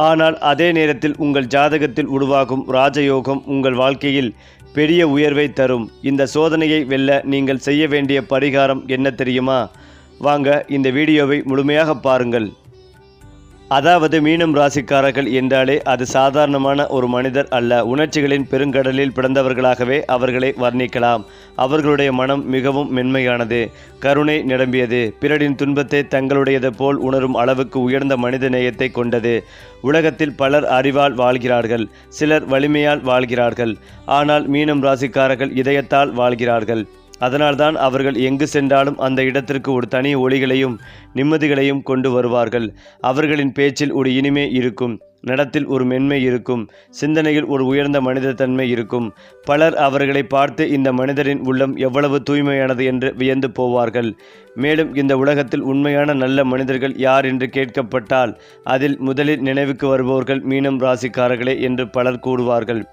ஆனால் அதே நேரத்தில் உங்கள் ஜாதகத்தில் உருவாகும் ராஜயோகம் உங்கள் வாழ்க்கையில் பெரிய உயர்வை தரும். இந்த சோதனையை வெல்ல நீங்கள் செய்ய வேண்டிய பரிகாரம் என்ன தெரியுமா? வாங்க இந்த வீடியோவை முழுமையாக பாருங்கள். அதாவது மீனம் ராசிக்காரர்கள் என்றாலே அது சாதாரணமான ஒரு மனிதர் அல்ல. உணர்ச்சிகளின் பெருங்கடலில் பிறந்தவர்களாகவே அவர்களை வர்ணிக்கலாம். அவர்களுடைய மனம் மிகவும் மென்மையானது, கருணை நிரம்பியது, பிறரின் துன்பத்தை தங்களுடையது போல் உணரும் அளவுக்கு உயர்ந்த மனித நேயத்தை கொண்டது. உலகத்தில் பலர் அறிவால் வாழ்கிறார்கள், சிலர் வலிமையால் வாழ்கிறார்கள். ஆனால் மீனம் ராசிக்காரர்கள் இதயத்தால் வாழ்கிறார்கள். அதனால்தான் அவர்கள் எங்கு சென்றாலும் அந்த இடத்திற்கு ஒரு தனி ஒளிகளையும் நிம்மதிகளையும் கொண்டு வருவார்கள். அவர்களின் பேச்சில் ஒரு இனிமை இருக்கும், நடத்தில் ஒரு மென்மை இருக்கும், சிந்தனையில் ஒரு உயர்ந்த மனித தன்மை இருக்கும். பலர் அவர்களை பார்த்து இந்த மனிதரின் உள்ளம் எவ்வளவு தூய்மையானது என்று வியந்து போவார்கள். மேலும் இந்த உலகத்தில் உண்மையான நல்ல மனிதர்கள் யார் என்று கேட்கப்பட்டால் அதில் முதலில் நினைவுக்கு வருபவர்கள் மீனம் ராசிக்காரர்களே என்று பலர் கூறுவார்கள்.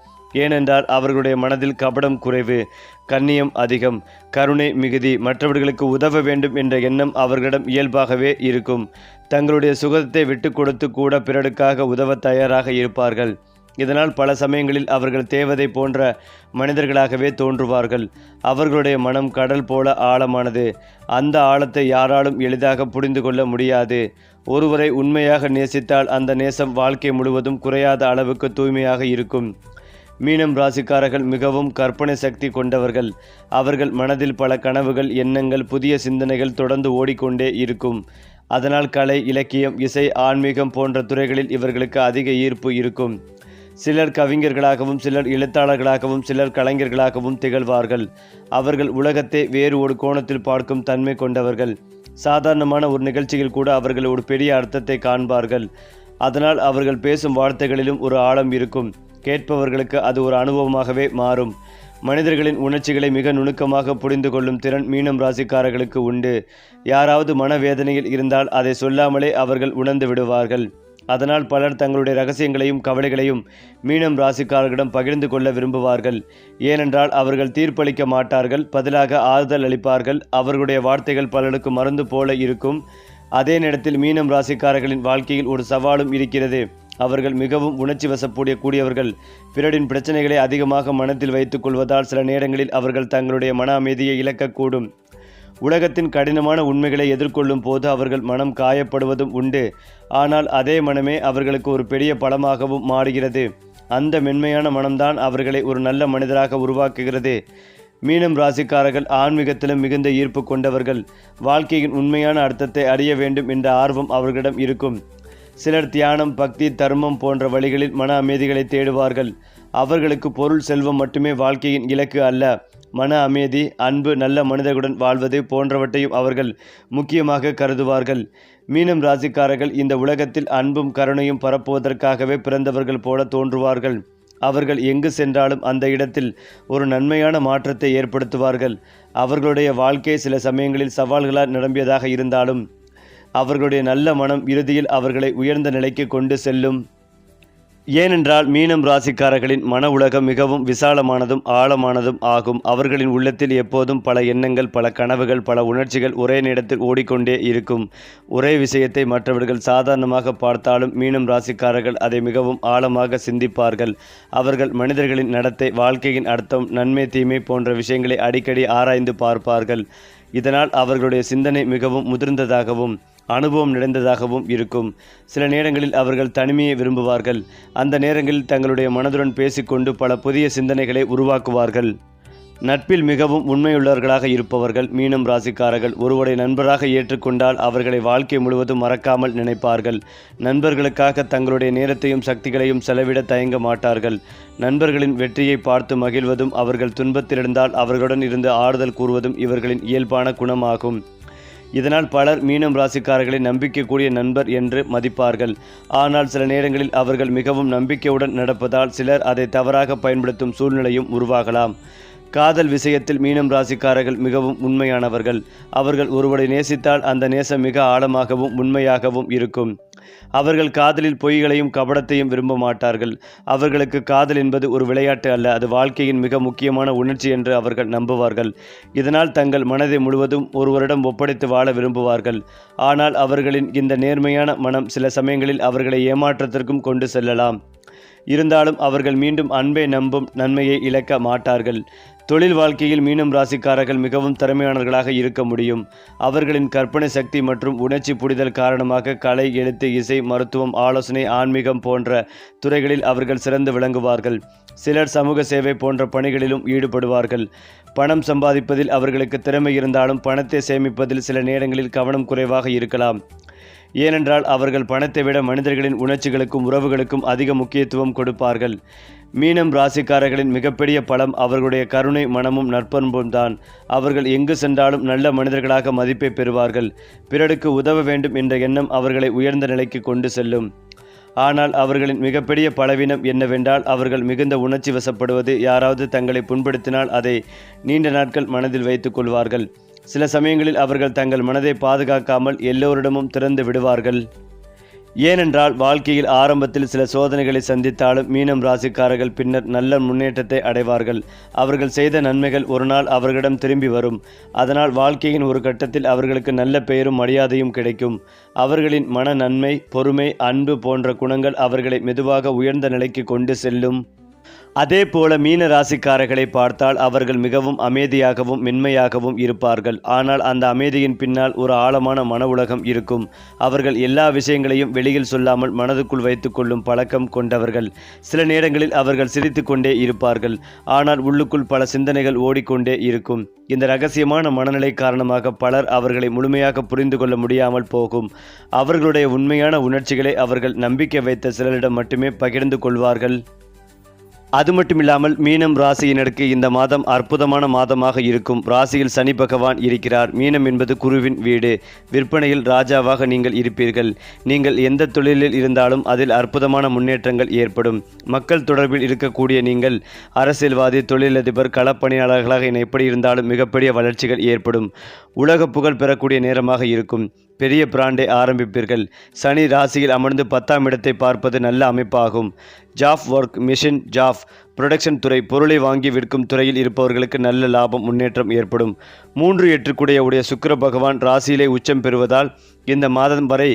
ஏனென்றால் அவர்களுடைய மனதில் கபடம் குறைவு, கண்ணியம் அதிகம், கருணை மிகுதி, மற்றவர்களுக்கு உதவ வேண்டும் என்ற எண்ணம் அவர்களிடம் இயல்பாகவே இருக்கும். தங்களுடைய சுகத்தை விட்டு கொடுத்து கூட பிறருக்காக உதவ தயாராக இருப்பார்கள். இதனால் பல சமயங்களில் அவர்கள் தேவதை போன்ற மனிதர்களாகவே தோன்றுவார்கள். அவர்களுடைய மனம் கடல் போல ஆழமானது. அந்த ஆழத்தை யாராலும் எளிதாக புரிந்து கொள்ள முடியாது. ஒருவரை உண்மையாக நேசித்தால் அந்த நேசம் வாழ்க்கை முழுவதும் குறையாத அளவுக்கு தூய்மையாக இருக்கும். மீனம் ராசிக்காரர்கள் மிகவும் கற்பனை சக்தி கொண்டவர்கள். அவர்கள் மனதில் பல கனவுகள், எண்ணங்கள், புதிய சிந்தனைகள் தொடர்ந்து ஓடிக்கொண்டே இருக்கும். அதனால் கலை, இலக்கியம், இசை, ஆன்மீகம் போன்ற துறைகளில் இவர்களுக்கு அதிக ஈர்ப்பு இருக்கும். சிலர் கவிஞர்களாகவும், சிலர் எழுத்தாளர்களாகவும், சிலர் கலைஞர்களாகவும் திகழ்வார்கள். அவர்கள் உலகத்தை வேறு ஒரு கோணத்தில் பார்க்கும் தன்மை கொண்டவர்கள். சாதாரணமான ஒரு நிகழ்ச்சியில் கூட அவர்கள் ஒரு பெரிய அர்த்தத்தை காண்பார்கள். அதனால் அவர்கள் பேசும் வார்த்தைகளிலும் ஒரு ஆழம் இருக்கும். கேட்பவர்களுக்கு அது ஒரு அனுபவமாகவே மாறும். மனிதர்களின் உணர்ச்சிகளை மிக நுணுக்கமாக புரிந்து கொள்ளும் திறன் மீனம் ராசிக்காரர்களுக்கு உண்டு. யாராவது மனவேதனையில் இருந்தால் அதை சொல்லாமலே அவர்கள் உணர்ந்து விடுவார்கள். அதனால் பலர் தங்களுடைய ரகசியங்களையும் கவலைகளையும் மீனம் ராசிக்காரர்களிடம் பகிர்ந்து கொள்ள விரும்புவார்கள். ஏனென்றால் அவர்கள் தீர்ப்பளிக்க மாட்டார்கள், பதிலாக ஆறுதல் அளிப்பார்கள். அவர்களுடைய வார்த்தைகள் பலருக்கு மருந்து போல இருக்கும். அதே நேரத்தில் மீனம் ராசிக்காரர்களின் வாழ்க்கையில் ஒரு சவாலும் இருக்கிறது. அவர்கள் மிகவும் உணர்ச்சி வசப்படக்கூடியவர்கள். பிறரின் பிரச்சனைகளை அதிகமாக மனத்தில் வைத்துக் கொள்வதால் சில நேரங்களில் அவர்கள் தங்களுடைய மன அமைதியை இழக்கக்கூடும். உலகத்தின் கடினமான உண்மைகளை எதிர்கொள்ளும் போது அவர்கள் மனம் காயப்படுவதும் உண்டு. ஆனால் அதே மனமே அவர்களுக்கு ஒரு பெரிய பலமாகவும் மாறுகிறது. அந்த மென்மையான மனம்தான் அவர்களை ஒரு நல்ல மனிதராக உருவாக்குகிறது. மீனம் ராசிக்காரர்கள் ஆன்மீகத்திலும் மிகுந்த ஈர்ப்பு கொண்டவர்கள். வாழ்க்கையின் உண்மையான அர்த்தத்தை அறிய வேண்டும் என்ற ஆர்வம் அவர்களிடம் இருக்கும். சிலர் தியானம், பக்தி, தர்மம் போன்ற வழிகளில் மன அமைதிகளை தேடுவார்கள். அவர்களுக்கு பொருள், செல்வம் மட்டுமே வாழ்க்கையின் இலக்கு அல்ல. மன அமைதி, அன்பு, நல்ல மனிதர்களுடன் வாழ்வது போன்றவற்றையும் அவர்கள் முக்கியமாக கருதுவார்கள். மீனம் ராசிக்காரர்கள் இந்த உலகத்தில் அன்பும் கருணையும் பரப்புவதற்காகவே பிறந்தவர்கள் போல தோன்றுவார்கள். அவர்கள் எங்கு சென்றாலும் அந்த இடத்தில் ஒரு நன்மையான மாற்றத்தை ஏற்படுத்துவார்கள். அவர்களுடைய வாழ்க்கை சில சமயங்களில் சவால்களால் நிரம்பியதாக இருந்தாலும் அவர்களுடைய நல்ல மனம் இறுதியில் அவர்களை உயர்ந்த நிலைக்கு கொண்டு செல்லும். ஏனென்றால் மீனம் ராசிக்காரர்களின் மன உலகம் மிகவும் விசாலமானதும் ஆழமானதும் ஆகும். அவர்களின் உள்ளத்தில் எப்போதும் பல எண்ணங்கள், பல கனவுகள், பல உணர்ச்சிகள் ஒரே நேரத்தில் ஓடிக்கொண்டே இருக்கும். ஒரே விஷயத்தை மற்றவர்கள் சாதாரணமாக பார்த்தாலும் மீனம் ராசிக்காரர்கள் அதை மிகவும் ஆழமாக சிந்திப்பார்கள். அவர்கள் மனிதர்களின் நடத்தை, வாழ்க்கையின் அர்த்தம், நன்மை, தீமை போன்ற விஷயங்களை அடிக்கடி ஆராய்ந்து பார்ப்பார்கள். இதனால் அவர்களுடைய சிந்தனை மிகவும் முதிர்ந்ததாகவும் அனுபவம் நிறைந்ததாகவும் இருக்கும். சில நேரங்களில் அவர்கள் தனிமையை விரும்புவார்கள். அந்த நேரங்களில் தங்களுடைய மனதுடன் பேசிக்கொண்டு பல புதிய சிந்தனைகளை உருவாக்குவார்கள். நட்பில் மிகவும் உண்மையுள்ளவர்களாக இருப்பவர்கள் மீனம் ராசிக்காரர்கள். ஒருவரை நண்பராக ஏற்றுக்கொண்டால் அவர்களை வாழ்க்கை முழுவதும் மறக்காமல் நினைப்பார்கள். நண்பர்களுக்காக தங்களுடைய நேரத்தையும் சக்திகளையும் செலவிட தயங்க மாட்டார்கள். நண்பர்களின் வெற்றியை பார்த்து மகிழ்வதும் அவர்கள் துன்பத்திலிருந்தால் அவர்களுடன் இருந்து ஆறுதல் கூறுவதும் இவர்களின் இயல்பான குணமாகும். இதனால் பலர் மீனம் ராசிக்காரர்களை நம்பிக்கைக்கூடிய நண்பர் என்று மதிப்பார்கள். ஆனால் சில நேரங்களில் அவர்கள் மிகவும் நம்பிக்கையுடன் நடப்பதால் சிலர் அதை தவறாக பயன்படுத்தும் சூழ்நிலையும் உருவாகலாம். காதல் விஷயத்தில் மீனம் ராசிக்காரர்கள் மிகவும் உண்மையானவர்கள். அவர்கள் ஒருவரை நேசித்தால் அந்த நேசம் மிக ஆழமாகவும் உண்மையாகவும் இருக்கும். அவர்கள் காதலில் பொய்களையும் கபடத்தையும் விரும்ப மாட்டார்கள். அவர்களுக்கு காதல் என்பது ஒரு விளையாட்டு அல்ல, அது வாழ்க்கையின் மிக முக்கியமான உணர்ச்சி என்று அவர்கள் நம்புவார்கள். இதனால் தங்கள் மனதை முழுவதும் ஒருவரிடம் ஒப்படைத்து வாழ விரும்புவார்கள். ஆனால் அவர்களின் இந்த நேர்மையான மனம் சில சமயங்களில் அவர்களை ஏமாற்றத்திற்கும் கொண்டு செல்லலாம். இருந்தாலும் அவர்கள் மீண்டும் அன்பை நம்பும் நன்மையை இழக்க மாட்டார்கள். தொழில் வாழ்க்கையில் மீனம் ராசிக்காரர்கள் மிகவும் திறமையானவர்களாக இருக்க முடியும். அவர்களின் கற்பனை சக்தி மற்றும் உணர்ச்சி புரிதல் காரணமாக கலை, எழுத்து, இசை, மருத்துவம், ஆலோசனை, ஆன்மீகம் போன்ற துறைகளில் அவர்கள் சிறந்து விளங்குவார்கள். சிலர் சமூக சேவை போன்ற பணிகளிலும் ஈடுபடுவார்கள். பணம் சம்பாதிப்பதில் அவர்களுக்கு திறமை இருந்தாலும் பணத்தை சேமிப்பதில் சில நேரங்களில் கவனம் குறைவாக இருக்கலாம். ஏனென்றால் அவர்கள் பணத்தை விட மனிதர்களின் உணர்ச்சிகளுக்கும் உறவுகளுக்கும் அதிக முக்கியத்துவம் கொடுப்பார்கள். மீனம் ராசிக்காரர்களின் மிகப்பெரிய பலம் அவர்களுடைய கருணை மனமும் நற்பண்பும் தான். அவர்கள் எங்கு சென்றாலும் நல்ல மனிதர்களாக மதிப்பை பெறுவார்கள். பிறருக்கு உதவ வேண்டும் என்ற எண்ணம் அவர்களை உயர்ந்த நிலைக்கு கொண்டு செல்லும். ஆனால் அவர்களின் மிகப்பெரிய பலவீனம் என்னவென்றால் அவர்கள் மிகுந்த உணர்ச்சி வசப்படுவது. யாராவது தங்களை புண்படுத்தினால் அதை நீண்ட நாட்கள் மனதில் வைத்துக் கொள்வார்கள். சில சமயங்களில் அவர்கள் தங்கள் மனதை பாதுகாக்காமல் எல்லோரிடமும் திறந்து விடுவார்கள். ஏனென்றால் வாழ்க்கையில் ஆரம்பத்தில் சில சோதனைகளை சந்தித்தாலும் மீனம் ராசிக்காரர்கள் பின்னர் நல்ல முன்னேற்றத்தை அடைவார்கள். அவர்கள் செய்த நன்மைகள் ஒரு நாள் அவர்களிடம் திரும்பி வரும். அதனால் வாழ்க்கையின் ஒரு கட்டத்தில் அவர்களுக்கு நல்ல பெயரும் மரியாதையும் கிடைக்கும். அவர்களின் மன நன்மை, பொறுமை, அன்பு போன்ற குணங்கள் அவர்களை மெதுவாக உயர்ந்த நிலைக்கு கொண்டு செல்லும். அதே போல மீன ராசிக்காரர்களை பார்த்தால் அவர்கள் மிகவும் அமைதியாகவும் மென்மையாகவும் இருப்பார்கள். ஆனால் அந்த அமைதியின் பின்னால் ஒரு ஆழமான மன உலகம் இருக்கும். அவர்கள் எல்லா விஷயங்களையும் வெளியில் சொல்லாமல் மனதுக்குள் வைத்து கொள்ளும் பழக்கம் கொண்டவர்கள். சில நேரங்களில் அவர்கள் சிரித்து கொண்டே இருப்பார்கள். ஆனால் உள்ளுக்குள் பல சிந்தனைகள் ஓடிக்கொண்டே இருக்கும். இந்த இரகசியமான மனநிலை காரணமாக பலர் அவர்களை முழுமையாக புரிந்து கொள்ள முடியாமல் போகும். அவர்களுடைய உண்மையான உணர்ச்சிகளை அவர்கள் நம்பிக்கை வைத்த சிலரிடம் மட்டுமே பகிர்ந்து கொள்வார்கள். அது மட்டுமில்லாமல் மீனம் ராசியினருக்கு இந்த மாதம் அற்புதமான மாதமாக இருக்கும். ராசியில் சனி பகவான் இருக்கிறார். மீனம் என்பது குருவின் வீடு. விற்பனையில் ராஜாவாக நீங்கள் இருப்பீர்கள். நீங்கள் எந்த தொழிலில் இருந்தாலும் அதில் அற்புதமான முன்னேற்றங்கள் ஏற்படும். மக்கள் தொடர்பில் இருக்கக்கூடிய நீங்கள் அரசியல்வாதி, தொழிலதிபர், களப்பணியாளர்களாக எப்படி இருந்தாலும் மிகப்பெரிய வளர்ச்சிகள் ஏற்படும். உலக புகழ் பெறக்கூடிய நேரமாக இருக்கும். பெரிய பிராண்டை ஆரம்பிப்பீர்கள். சனி ராசியில் அமர்ந்து 10ஆம் இடத்தை பார்ப்பது நல்ல அமைப்பாகும். Job work, machine job, production துறை, பொருளை வாங்கி விற்கும் துறையில் இருப்பவர்களுக்கு நல்ல லாபம், முன்னேற்றம் ஏற்படும். 3 உடைய சுக்கிர பகவான் ராசியிலே உச்சம் பெறுவதால் இந்த மாதம் வரை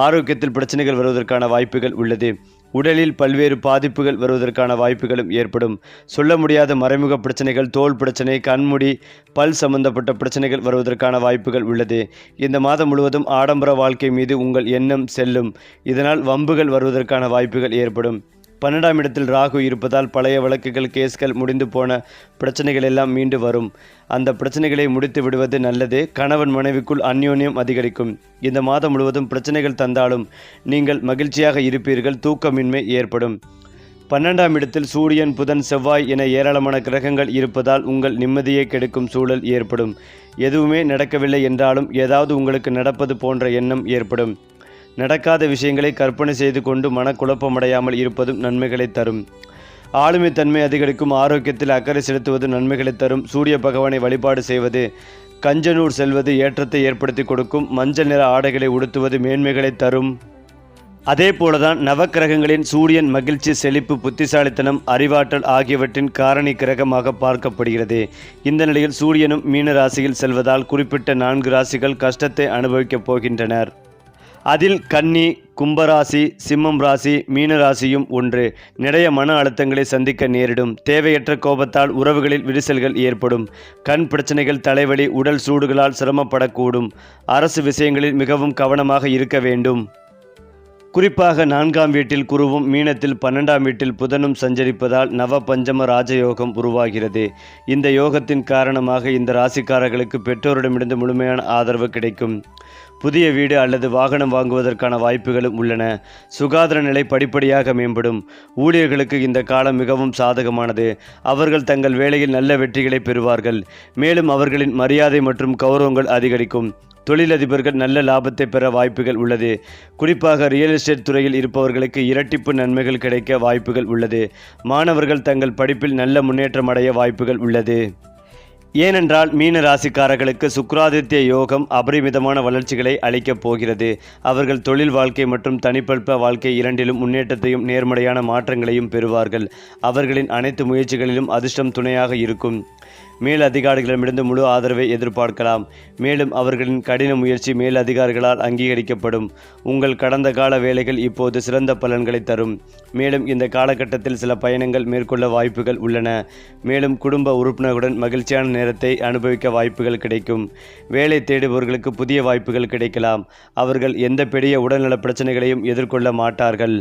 ஆரோக்கியத்தில் பிரச்சனைகள் வருவதற்கான வாய்ப்புகள் உள்ளது. உடலில் பல்வேறு பாதிப்புகள் வருவதற்கான வாய்ப்புகளும் ஏற்படும். சொல்ல முடியாத மறைமுக பிரச்சனைகள், தோல் பிரச்சனை, கண்முடி, பல் சம்பந்தப்பட்ட பிரச்சனைகள் வருவதற்கான வாய்ப்புகள் உள்ளது. இந்த மாதம் முழுவதும் ஆடம்பர வாழ்க்கை மீது உங்கள் எண்ணம் செல்லும். இதனால் வம்புகள் வருவதற்கான வாய்ப்புகள் ஏற்படும். 12ஆம் இடத்தில் ராகு இருப்பதால் பழைய வழக்குகள், கேஸ்கள், முடிந்து போன பிரச்சனைகள் எல்லாம் மீண்டு வரும். அந்த பிரச்சனைகளை முடித்து விடுவது நல்லது. கணவன் மனைவிக்குள் அந்யோன்யம் அதிகரிக்கும். இந்த மாதம் முழுவதும் பிரச்சனைகள் தந்தாலும் நீங்கள் மகிழ்ச்சியாக இருப்பீர்கள். தூக்கமின்மை ஏற்படும். 12ஆம் இடத்தில் சூரியன், புதன், செவ்வாய் என ஏராளமான கிரகங்கள் இருப்பதால் உங்கள் நிம்மதியை கெடுக்கும் சூழல் ஏற்படும். எதுவுமே நடக்கவில்லை என்றாலும் ஏதாவது உங்களுக்கு நடப்பது போன்ற எண்ணம் ஏற்படும். நடக்காத விஷயங்களை கற்பனை செய்து கொண்டு மனக்குழப்பமடையாமல் இருப்பதும் நன்மைகளை தரும். ஆளுமை தன்மை அதிகரிக்கும். ஆரோக்கியத்தில் அக்கறை செலுத்துவது நன்மைகளை தரும். சூரிய பகவானை வழிபாடு செய்வது, கஞ்சனூர் செல்வது ஏற்றத்தை ஏற்படுத்தி கொடுக்கும். மஞ்சள் நிற ஆடைகளை உடுத்துவது மேன்மைகளை தரும். அதே போலதான் நவக்கிரகங்களின் சூரியன் மகிழ்ச்சி, செழிப்பு, புத்திசாலித்தனம், அறிவாற்றல் ஆகியவற்றின் காரணி கிரகமாக பார்க்கப்படுகிறது. இந்த நிலையில் சூரியனும் மீன ராசியில் செல்வதால் குறிப்பிட்ட 4 ராசிகள் கஷ்டத்தை அனுபவிக்கப் போகின்றனர். அதில் கன்னி, கும்பராசி, சிம்மம் ராசி, மீனராசியும் ஒன்று. நிறைய மன அழுத்தங்களை சந்திக்க நேரிடும். தேவையற்ற கோபத்தால் உறவுகளில் விரிசல்கள் ஏற்படும். கண் பிரச்சனைகள், தலைவலி, உடல் சூடுகளால் சிரமப்படக்கூடும். அரசு விஷயங்களில் மிகவும் கவனமாக இருக்க வேண்டும். குறிப்பாக 4ஆம் வீட்டில் குருவும் மீனத்தில் 12ஆம் வீட்டில் புதனும் சஞ்சரிப்பதால் நவ பஞ்சம ராஜயோகம் உருவாகிறது. இந்த யோகத்தின் காரணமாக இந்த ராசிக்காரர்களுக்கு பெற்றோரிடமிருந்து முழுமையான ஆதரவு கிடைக்கும். புதிய வீடு அல்லது வாகனம் வாங்குவதற்கான வாய்ப்புகளும் உள்ளன. சுகாதார நிலை படிப்படியாக மேம்படும். ஊழியர்களுக்கு இந்த காலம் மிகவும் சாதகமானது. அவர்கள் தங்கள் வேலையில் நல்ல வெற்றிகளை பெறுவார்கள். மேலும் அவர்களின் மரியாதை மற்றும் கௌரவங்கள் அதிகரிக்கும். தொழிலதிபர்கள் நல்ல லாபத்தை பெற வாய்ப்புகள் உள்ளது. குறிப்பாக ரியல் எஸ்டேட் துறையில் இருப்பவர்களுக்கு இரட்டிப்பு நன்மைகள் கிடைக்க வாய்ப்புகள் உள்ளது. மாணவர்கள் தங்கள் படிப்பில் நல்ல முன்னேற்றம் அடைய வாய்ப்புகள் உள்ளது. ஏனென்றால் மீன ராசிக்காரர்களுக்கு சுக்கிராதித்ய யோகம் அபரிமிதமான வளர்ச்சிகளை அளிக்கப் போகிறது. அவர்கள் தொழில் வாழ்க்கை மற்றும் தனிப்பட்ட வாழ்க்கை இரண்டிலும் முன்னேற்றத்தையும் நேர்மறையான மாற்றங்களையும் பெறுவார்கள். அவர்களின் அனைத்து முயற்சிகளிலும் அதிர்ஷ்டம் துணையாக இருக்கும். மேல் அதிகாரிகளிடமிருந்து முழு ஆதரவை எதிர்பார்க்கலாம். மேலும் அவர்களின் கடின முயற்சி மேல் அதிகாரிகளால் அங்கீகரிக்கப்படும். உங்கள் கடந்த கால வேலைகள் இப்போது சிறந்த பலன்களை தரும். மேலும் இந்த காலகட்டத்தில் சில பயணங்கள் மேற்கொள்ள வாய்ப்புகள் உள்ளன. மேலும் குடும்ப உறுப்பினர்களுடன் மகிழ்ச்சியான நேரத்தை அனுபவிக்க வாய்ப்புகள் கிடைக்கும். வேலை தேடுபவர்களுக்கு புதிய வாய்ப்புகள் கிடைக்கலாம். அவர்கள் எந்த பெரிய உடல்நல பிரச்சனைகளையும் எதிர்கொள்ள மாட்டார்கள்.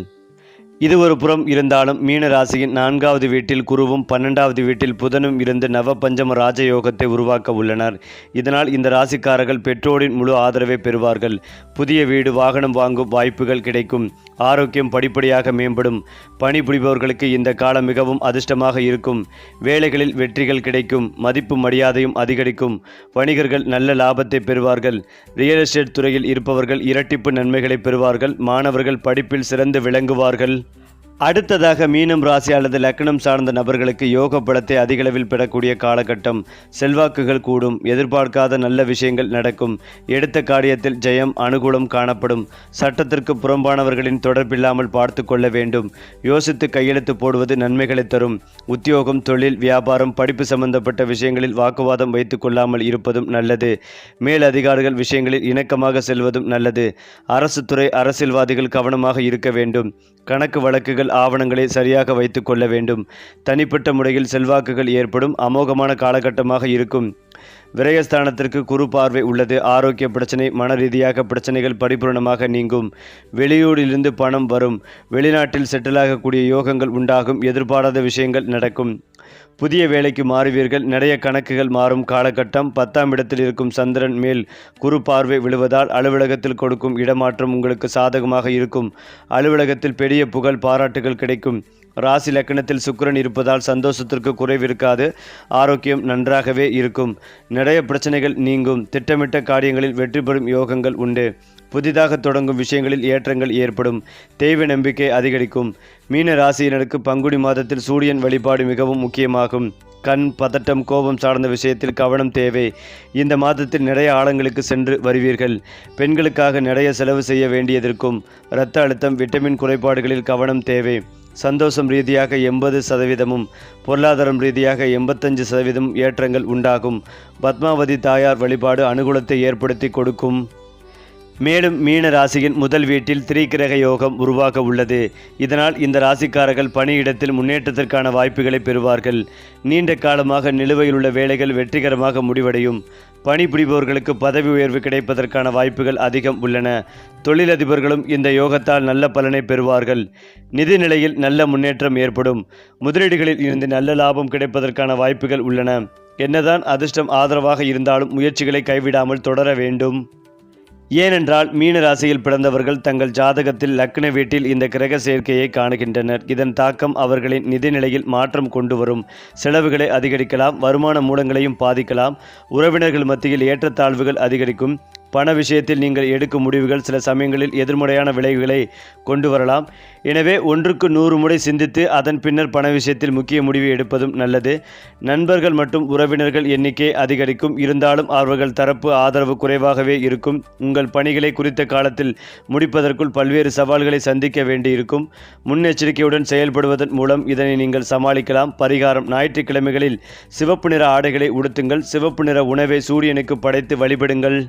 இது ஒரு புறம் இருந்தாலும் மீன ராசியின் 4வது வீட்டில் குருவும் 12வது வீட்டில் புதனும் இருந்து நவபஞ்சம ராஜயோகத்தை உருவாக்க உள்ளனர். இதனால் இந்த ராசிக்காரர்கள் பெற்றோரின் முழு ஆதரவை பெறுவார்கள். புதிய வீடு வாகனம் வாங்கும் வாய்ப்புகள் கிடைக்கும். ஆரோக்கியம் படிப்படியாக மேம்படும். பணிபுரிபவர்களுக்கு இந்த காலம் மிகவும் அதிர்ஷ்டமாக இருக்கும். வேலைகளில் வெற்றிகள் கிடைக்கும். மதிப்பு மரியாதையும் அதிகரிக்கும். வணிகர்கள் நல்ல லாபத்தை பெறுவார்கள். ரியல் எஸ்டேட் துறையில் இருப்பவர்கள் இரட்டிப்பு நன்மைகளை பெறுவார்கள். மாணவர்கள் படிப்பில் சிறந்து விளங்குவார்கள். அடுத்ததாக மீனம் ராசி அல்லது லக்னம் சார்ந்த நபர்களுக்கு யோக பலத்தை அதிகளவில் பெறக்கூடிய காலகட்டம். செல்வாக்குகள் கூடும். எதிர்பார்க்காத நல்ல விஷயங்கள் நடக்கும். எடுத்த காரியத்தில் ஜெயம் அனுகூலம் காணப்படும். சட்டத்திற்கு புறம்பானவர்களின் தொடர்பில்லாமல் பார்த்து கொள்ள வேண்டும். யோசித்து கையெழுத்து போடுவது நன்மைகளை தரும். உத்தியோகம், தொழில், வியாபாரம், படிப்பு சம்பந்தப்பட்ட விஷயங்களில் வாக்குவாதம் வைத்து கொள்ளாமல் இருப்பதும் நல்லது. மேல் அதிகாரிகள் விஷயங்களில் இணக்கமாக செல்வதும் நல்லது. அரசு துறை அரசியல்வாதிகள் கவனமாக இருக்க வேண்டும். கணக்கு வழக்குகள் ஆவணங்களை சரியாக வைத்து கொள்ள வேண்டும். தனிப்பட்ட முறையில் செல்வாக்குகள் ஏற்படும். அமோகமான காலகட்டமாக இருக்கும். விரயஸ்தானத்திற்கு குரு பார்வை உள்ளது. ஆரோக்கிய பிரச்சனை, மன ரீதியாக பிரச்சனைகள் பரிபூர்ணமாக நீங்கும். வெளியூரிலிருந்து பணம் வரும். வெளிநாட்டில் செட்டிலாகக்கூடிய யோகங்கள் உண்டாகும். எதிர்பாராத விஷயங்கள் நடக்கும். புதிய வேலைக்கு மாறுவீர்கள். நிறைய கணக்குகள் மாறும் காலகட்டம். 10ஆம் இடத்தில் இருக்கும் சந்திரன் மேல் குரு பார்வை விழுவதால் அலுவலகத்தில் கொடுக்கும் இடமாற்றம் உங்களுக்கு சாதகமாக இருக்கும். அலுவலகத்தில் பெரிய புகழ், பாராட்டுகள் கிடைக்கும். ராசி லக்னத்தில் சுக்கிரன் இருப்பதால் சந்தோஷத்திற்கு குறைவிருக்காது. ஆரோக்கியம் நன்றாகவே இருக்கும். நிறைய பிரச்சனைகள் நீங்கும். திட்டமிட்ட காரியங்களில் வெற்றி பெறும் யோகங்கள் உண்டு. புதிதாக தொடங்கும் விஷயங்களில் ஏற்றங்கள் ஏற்படும். தெய்வ நம்பிக்கை அதிகரிக்கும். மீன ராசியினருக்கு பங்குனி மாதத்தில் சூரியன் வழிபாடு மிகவும் முக்கியமாகும். கண், பதட்டம், கோபம் சார்ந்த விஷயத்தில் கவனம் தேவை. இந்த மாதத்தில் நிறைய ஆழங்களுக்கு சென்று வருவீர்கள். பெண்களுக்காக நிறைய செலவு செய்ய வேண்டியதற்கும். இரத்த அழுத்தம், விட்டமின் குறைபாடுகளில் கவனம் தேவை. சந்தோஷம் ரீதியாக 80%, பொருளாதாரம் ரீதியாக 85% ஏற்றங்கள் உண்டாகும். பத்மாவதி தாயார் வழிபாடு அனுகூலத்தை ஏற்படுத்தி கொடுக்கும். மேலும் மீன ராசியின் முதல் வீட்டில் திரிகிரக யோகம் உருவாக உள்ளது. இதனால் இந்த ராசிக்காரர்கள் பணியிடத்தில் முன்னேற்றத்திற்கான வாய்ப்புகளை பெறுவார்கள். நீண்ட காலமாக நிலுவையில் உள்ள வேலைகள் வெற்றிகரமாக முடிவடையும். பணிபுரிபவர்களுக்கு பதவி உயர்வு கிடைப்பதற்கான வாய்ப்புகள் அதிகம் உள்ளன. தொழிலதிபர்களும் இந்த யோகத்தால் நல்ல பலனை பெறுவார்கள். நிதி நிலையில் நல்ல முன்னேற்றம் ஏற்படும். முதலீடுகளில் இருந்து நல்ல லாபம் கிடைப்பதற்கான வாய்ப்புகள் உள்ளன. என்னதான் அதிர்ஷ்டம் ஆதரவாக இருந்தாலும் முயற்சிகளை கைவிடாமல் தொடர வேண்டும். ஏனென்றால் மீன ராசியில் பிறந்தவர்கள் தங்கள் ஜாதகத்தில் லக்ன வீட்டில் இந்த கிரக சேர்க்கையை காணுகின்றனர். இதன் தாக்கம் அவர்களின் நிதிநிலையில் மாற்றம் கொண்டு வரும். செலவுகளை அதிகரிக்கலாம். வருமான மூலங்களையும் பாதிக்கலாம். உறவினர்கள் மத்தியில் ஏற்றத்தாழ்வுகள் அதிகரிக்கும். பண விஷயத்தில் நீங்கள் எடுக்கும் முடிவுகள் சில சமயங்களில் எதிர்மறையான விளைவுகளை கொண்டு வரலாம். எனவே 1க்கு 100 முறை சிந்தித்து அதன் பின்னர் பண விஷயத்தில் முக்கிய முடிவு எடுப்பதும் நல்லது. நண்பர்கள் மற்றும் உறவினர்கள் எண்ணிக்கை அதிகரிக்கும். இருந்தாலும் அவர்கள் தரப்பு ஆதரவு குறைவாகவே இருக்கும். உங்கள் பணிகளை குறித்த காலத்தில் முடிப்பதற்குள் பல்வேறு சவால்களை சந்திக்க வேண்டியிருக்கும். முன்னெச்சரிக்கையுடன் செயல்படுவதன் மூலம் இதனை நீங்கள் சமாளிக்கலாம். பரிகாரம்: ஞாயிற்றுக்கிழமைகளில் சிவப்பு நிற ஆடைகளை உடுத்துங்கள். சிவப்பு நிற உணவை சூரியனுக்கு படைத்து வழிபடுங்கள்.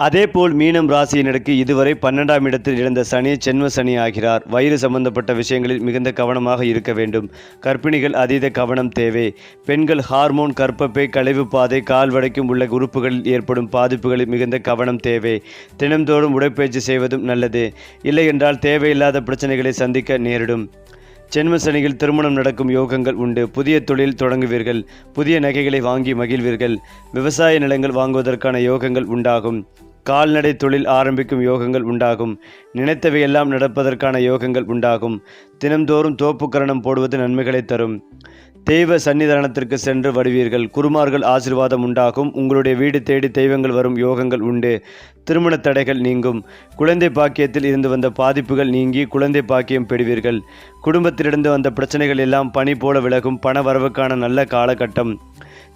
அதேபோல் மீனம் ராசியினருக்கு இதுவரை 12ஆம் இடத்தில் இருந்த சனி ஜென்ம சனி ஆகிறார். வயிறு சம்பந்தப்பட்ட விஷயங்களில் மிகுந்த கவனமாக இருக்க வேண்டும். கர்ப்பிணிகள் அதீத கவனம் தேவை. பெண்கள் ஹார்மோன், கர்ப்பப்பை, கழிவு பாதை, கால் வரைக்கும் உள்ள உறுப்புகளில் ஏற்படும் பாதிப்புகளில் மிகுந்த கவனம் தேவை. தினம்தோறும் உடற்பயிற்சி செய்வதும் நல்லது. இல்லையென்றால் தேவையில்லாத பிரச்சனைகளை சந்திக்க நேரிடும். ஜென்ம சனியில் திருமணம் நடக்கும் யோகங்கள் உண்டு. புதிய தொழில் தொடங்குவீர்கள். புதிய நகைகளை வாங்கி மகிழ்வீர்கள். விவசாய நிலங்கள் வாங்குவதற்கான யோகங்கள் உண்டாகும். கால்நடை தொழில் ஆரம்பிக்கும் யோகங்கள் உண்டாகும். நினைத்தவையெல்லாம் நடப்பதற்கான யோகங்கள் உண்டாகும். தினம்தோறும் தோப்புக்கரணம் போடுவது நன்மைகளை தரும். தெய்வ சன்னிதானத்திற்கு சென்று வருவீர்கள். குருமார்கள் ஆசீர்வாதம் உண்டாகும். உங்களுடைய வீடு தேடி தெய்வங்கள் வரும் யோகங்கள் உண்டு. திருமண தடைகள் நீங்கும். குழந்தை பாக்கியத்தில் இருந்து வந்த பாதிப்புகள் நீங்கி குழந்தை பாக்கியம் பெறுவீர்கள். குடும்பத்திலிருந்து வந்த பிரச்சனைகள் எல்லாம் பனி போல விலகும். பண வரவுக்கான நல்ல காலகட்டம்.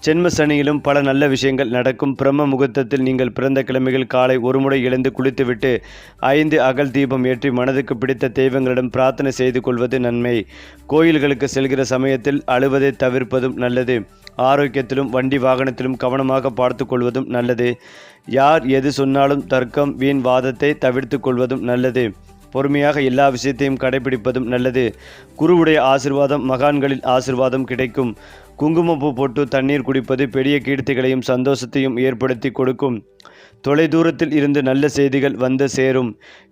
ஜென்ம சனியிலும் பல நல்ல விஷயங்கள் நடக்கும். பிரம்ம முகூர்த்தத்தில் நீங்கள் பிறந்த கிழமைகள் காலை ஒருமுறை எழுந்து குளித்துவிட்டு 5 அகல் தீபம் ஏற்றி மனதுக்கு பிடித்த தெய்வங்களிடம் பிரார்த்தனை செய்து கொள்வது நன்மை. கோயில்களுக்கு செல்கிற சமயத்தில் அழுவதை தவிர்ப்பதும் நல்லது. ஆரோக்கியத்திலும் வண்டி வாகனத்திலும் கவனமாக பார்த்து கொள்வதும் நல்லது. யார் எது சொன்னாலும் தர்க்கம் வீண் வாதத்தை தவிர்த்து கொள்வதும் நல்லது. பொறுமையாக எல்லா விஷயத்தையும் கடைபிடிப்பதும் நல்லது. குருவுடைய ஆசிர்வாதம், மகான்களின் ஆசிர்வாதம் கிடைக்கும். குங்குமப்பூ போட்டு தண்ணீர் குடிப்பது பெரிய கீர்த்திகளையும் சந்தோஷத்தையும் ஏற்படுத்தி கொடுக்கும். தொலைதூரத்தில் இருந்து நல்ல செய்திகள் வந்து சேரும்.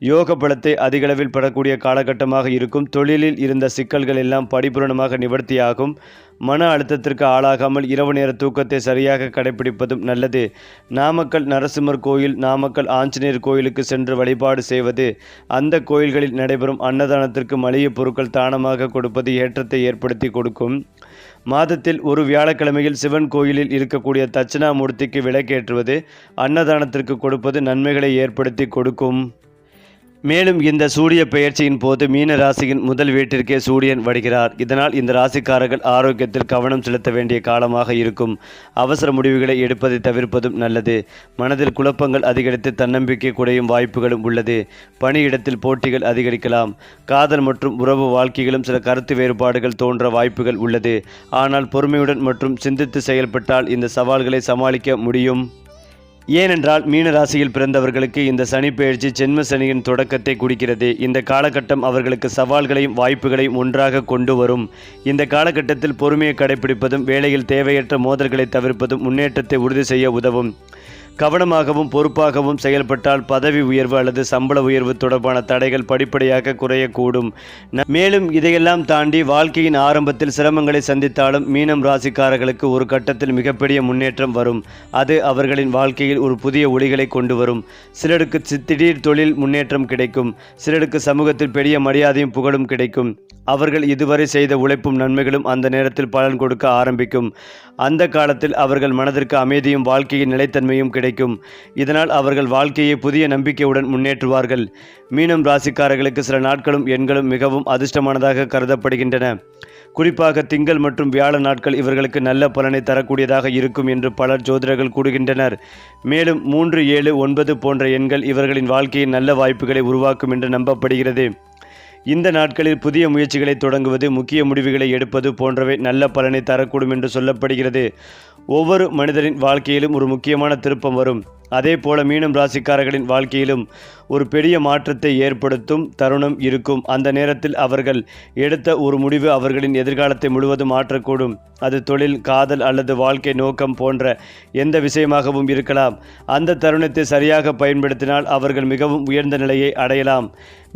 யோக பலத்தை அதிகளவில் பெறக்கூடிய காலகட்டமாக இருக்கும். தொழிலில் இருந்த சிக்கல்கள் எல்லாம் படிபூரணமாக நிவர்த்தியாகும். மன அழுத்தத்திற்கு ஆளாகாமல் இரவு நேர தூக்கத்தை சரியாக கடைபிடிப்பதும் நல்லது. நாமக்கல் நரசிம்மர் கோயில், நாமக்கல் ஆஞ்சநேயர் கோயிலுக்கு சென்று வழிபாடு செய்வது, அந்த கோயில்களில் நடைபெறும் அன்னதானத்திற்கு மளிகை பொருட்கள் தானமாக கொடுப்பது ஏற்றத்தை ஏற்படுத்தி கொடுக்கும். மாதத்தில் ஒரு வியாழக்கிழமையில் சிவன் கோயிலில் இருக்கக்கூடிய தட்சிணாமூர்த்திக்கு விளக்கேற்றுவது, அன்னதானத்திற்கு கொடுப்பது நன்மைகளை ஏற்படுத்தி கொடுக்கும். மேலும் இந்த சூரிய பெயர்ச்சியின் போது மீன ராசியின் முதல் வீட்டிற்கே சூரியன் வருகிறார். இதனால் இந்த ராசிக்காரர்கள் ஆரோக்கியத்தில் கவனம் செலுத்த வேண்டிய காலமாக இருக்கும். அவசர முடிவுகளை எடுப்பதை தவிர்ப்பதும் நல்லது. மனதில் குழப்பங்கள் அதிகரித்து தன்னம்பிக்கை குறையும் வாய்ப்புகளும் உள்ளது. பணியிடத்தில் போட்டிகள் அதிகரிக்கலாம். காதல் மற்றும் உறவு வாழ்க்கையிலும் சில கருத்து வேறுபாடுகள் தோன்ற வாய்ப்புகள் உள்ளது. ஆனால் பொறுமையுடன் மற்றும் சிந்தித்து செயல்பட்டால் இந்த சவால்களை சமாளிக்க முடியும். ஏனென்றால் மீன ராசியில் பிறந்தவர்களுக்கு இந்த சனி பெயர்ச்சி ஜென்ம சனியின் தொடக்கத்தை குறிக்கிறது. இந்த காலகட்டம் அவர்களுக்கு சவால்களையும் வாய்ப்புகளையும் ஒன்றாக கொண்டு வரும். இந்த காலகட்டத்தில் பொறுமையை கடைபிடிப்பதும் வேலையில் தேவையற்ற மோதல்களை தவிர்ப்பதும் முன்னேற்றத்தை உறுதி செய்ய உதவும். கவனமாகவும் பொறுப்பாகவும் செயல்பட்டால் பதவி உயர்வு அல்லது சம்பள உயர்வு தொடர்பான தடைகள் படிப்படியாக குறையக்கூடும். மேலும் இதையெல்லாம் தாண்டி வாழ்க்கையின் ஆரம்பத்தில் சிரமங்களை சந்தித்தாலும் மீனம் ராசிக்காரர்களுக்கு ஒரு கட்டத்தில் மிகப்பெரிய முன்னேற்றம் வரும். அது அவர்களின் வாழ்க்கையில் ஒரு புதிய ஒளிகளை கொண்டு வரும். சிலருக்கு திடீர் தொழில் முன்னேற்றம் கிடைக்கும். சிலருக்கு சமூகத்தில் பெரிய மரியாதையும் புகழும் கிடைக்கும். அவர்கள் இதுவரை செய்த உழைப்பும் நன்மைகளும் அந்த நேரத்தில் பலன் கொடுக்க ஆரம்பிக்கும். அந்த காலத்தில் அவர்கள் மனதிற்கு அமைதியும் வாழ்க்கையின் நிலைத்தன்மையும் கிடைக்கும். இதனால் அவர்கள் வாழ்க்கையை புதிய நம்பிக்கையுடன் முன்னேற்றுவார்கள். மீனம் ராசிக்காரர்களுக்கு சில நாட்களும் எண்களும் மிகவும் அதிர்ஷ்டமானதாக கருதப்படுகின்றன. குறிப்பாக திங்கள் மற்றும் வியாழ நாட்கள் இவர்களுக்கு நல்ல பலனை தரக்கூடியதாக இருக்கும் என்று பலர் ஜோதிடர்கள் கூறுகின்றனர். மேலும் 3, 7, 9 போன்ற எண்கள் இவர்களின் வாழ்க்கையின் நல்ல வாய்ப்புகளை உருவாக்கும் என்று நம்பப்படுகிறது. இந்த நாட்களில் புதிய முயற்சிகளை தொடங்குவது, முக்கிய முடிவுகளை எடுப்பது போன்றவை நல்ல பலனை தரக்கூடும் என்று சொல்லப்படுகிறது. ஒவ்வொரு மனிதரின் வாழ்க்கையிலும் ஒரு முக்கியமான திருப்பம் வரும். அதே போல மீனம் ராசிக்காரர்களின் வாழ்க்கையிலும் ஒரு பெரிய மாற்றத்தை ஏற்படுத்தும் தருணம் இருக்கும். அந்த நேரத்தில் அவர்கள் எடுத்த ஒரு முடிவு அவர்களின் எதிர்காலத்தை முழுவதும் மாற்றக்கூடும். அது தொழில், காதல் அல்லது வாழ்க்கை நோக்கம் போன்ற எந்த விஷயமாகவும் இருக்கலாம். அந்த தருணத்தை சரியாக பயன்படுத்தினால் அவர்கள் மிகவும் உயர்ந்த நிலையை அடையலாம்.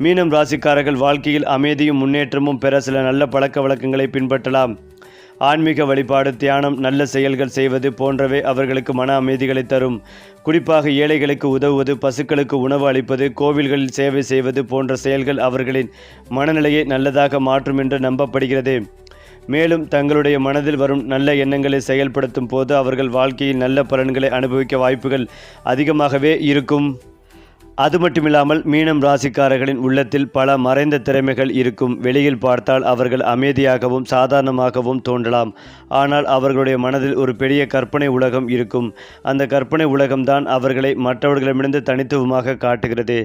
மீனம் ராசிக்காரர்கள் வாழ்க்கையில் அமைதியும் முன்னேற்றமும் பெற சில நல்ல பழக்க வழக்கங்களை பின்பற்றலாம். ஆன்மீக வழிபாடு, தியானம், நல்ல செயல்கள் செய்வது போன்றவை அவர்களுக்கு மன அமைதிகளை தரும். குறிப்பாக ஏழைகளுக்கு உதவுவது, பசுக்களுக்கு உணவு அளிப்பது, கோவில்களில் சேவை செய்வது போன்ற செயல்கள் அவர்களின் மனநிலையை நல்லதாக மாற்றும் என்று நம்பப்படுகிறது. மேலும் தங்களுடைய மனதில் வரும் நல்ல எண்ணங்களை செயல்படுத்தும் போது அவர்கள் வாழ்க்கையில் நல்ல பலன்களை அனுபவிக்க வாய்ப்புகள் அதிகமாகவே இருக்கும். அது மட்டுமில்லாமல் மீனம் ராசிக்காரர்களின் உள்ளத்தில் பல மறைந்த திறமைகள் இருக்கும். வெளியில் பார்த்தால் அவர்கள் அமைதியாகவும் சாதாரணமாகவும் தோன்றலாம். ஆனால் அவர்களுடைய மனதில் ஒரு பெரிய கற்பனை உலகம் இருக்கும். அந்த கற்பனை உலகம்தான் அவர்களை மற்றவர்களிடமிருந்து தனித்துவமாக காட்டுகிறது.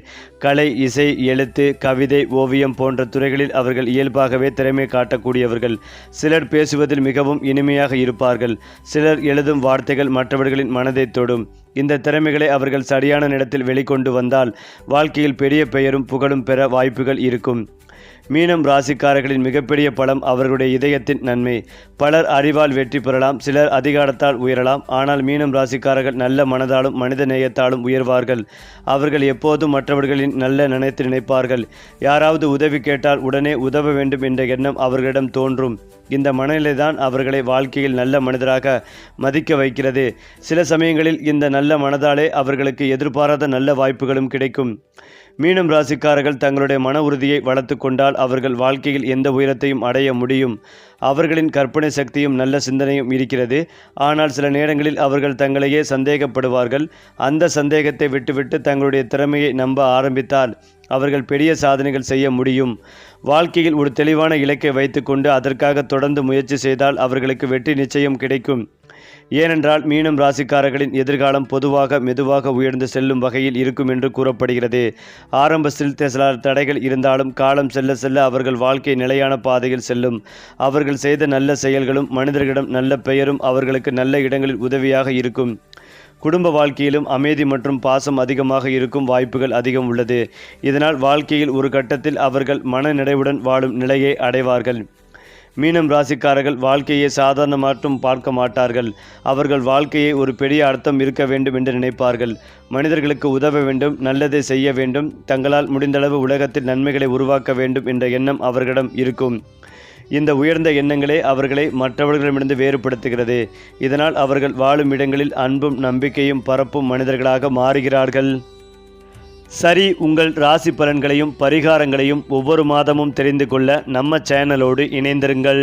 கலை, இசை, எழுத்து, கவிதை, ஓவியம் போன்ற துறைகளில் அவர்கள் இயல்பாகவே திறமை காட்டக்கூடியவர்கள். சிலர் பேசுவதில் மிகவும் இனிமையாக இருப்பார்கள். சிலர் எழுதும் வார்த்தைகள் மற்றவர்களின் மனதை தொடும். இந்த திறமைகளை அவர்கள் சரியான நேரத்தில் வெளிக்கொண்டு வந்தால் வாழ்க்கையில் பெரிய பெயரும் புகழும் பெற வாய்ப்புகள் இருக்கும். மீனம் ராசிக்காரர்களின் மிகப்பெரிய பலம் அவர்களுடைய இதயத்தின் நன்மை. பலர் அறிவால் வெற்றி பெறலாம், சிலர் அதிகாரத்தால் உயரலாம். ஆனால் மீனம் ராசிக்காரர்கள் நல்ல மனதாலும் மனித நேயத்தாலும் உயர்வார்கள். அவர்கள் எப்போதும் மற்றவர்களின் நல்ல நினைத்து நினைப்பார்கள். யாராவது உதவி கேட்டால் உடனே உதவ வேண்டும் என்ற எண்ணம் அவர்களிடம் தோன்றும். இந்த மனநிலைதான் அவர்களை வாழ்க்கையில் நல்ல மனிதராக மதிக்க வைக்கிறது. சில சமயங்களில் இந்த நல்ல மனதாலே அவர்களுக்கு எதிர்பாராத நல்ல வாய்ப்புகளும் கிடைக்கும். மீனம் ராசிக்காரர்கள் தங்களுடைய மன உறுதியை வளர்த்து கொண்டால் அவர்கள் வாழ்க்கையில் எந்த உயரத்தையும் அடைய முடியும். அவர்களின் கற்பனை சக்தியும் நல்ல சிந்தனையும் இருக்கிறது. ஆனால் சில நேரங்களில் அவர்கள் தங்களையே சந்தேகப்படுவார்கள். அந்த சந்தேகத்தை விட்டுவிட்டு தங்களுடைய திறமையை நம்ப ஆரம்பித்தால் அவர்கள் பெரிய சாதனைகள் செய்ய முடியும். வாழ்க்கையில் ஒரு தெளிவான இலக்கை வைத்துக்கொண்டு அதற்காக தொடர்ந்து முயற்சி செய்தால் அவர்களுக்கு வெற்றி நிச்சயம் கிடைக்கும். ஏனென்றால் மீனம் ராசிக்காரர்களின் எதிர்காலம் பொதுவாக மெதுவாக உயர்ந்து செல்லும் வகையில் இருக்கும் என்று கூறப்படுகிறது. ஆரம்பத்தில் சில தடைகள் இருந்தாலும் காலம் செல்ல செல்ல அவர்கள் வாழ்க்கை நிலையான பாதையில் செல்லும். அவர்கள் செய்த நல்ல செயல்களும் மனிதர்களிடம் நல்ல பெயரும் அவர்களுக்கு நல்ல இடங்களில் உதவியாக இருக்கும். குடும்ப வாழ்க்கையிலும் அமைதி மற்றும் பாசம் அதிகமாக இருக்கும் வாய்ப்புகள் அதிகம் உள்ளது. இதனால் வாழ்க்கையில் ஒரு கட்டத்தில் அவர்கள் மனநிறைவுடன் வாழும் நிலையை அடைவார்கள். மீனம் ராசிக்காரர்கள் வாழ்க்கையை சாதாரண மாற்றம் பார்க்க மாட்டார்கள். அவர்கள் வாழ்க்கையை ஒரு பெரிய அர்த்தம் இருக்க வேண்டும் என்று நினைப்பார்கள். மனிதர்களுக்கு உதவ வேண்டும், நல்லதை செய்ய வேண்டும், தங்களால் முடிந்தளவு உலகத்தில் நன்மைகளை உருவாக்க வேண்டும் என்ற எண்ணம் அவர்களிடம் இருக்கும். இந்த உயர்ந்த எண்ணங்களே அவர்களை மற்றவர்களிடமிருந்து வேறுபடுத்துகிறது. இதனால் அவர்கள் வாழும் இடங்களில் அன்பும் நம்பிக்கையும் பரப்பும் மனிதர்களாக மாறுகிறார்கள். சரி, உங்கள் ராசி பலன்களையும் பரிகாரங்களையும் ஒவ்வொரு மாதமும் தெரிந்து கொள்ள நம்ம சேனலோடு இணைந்திருங்கள்.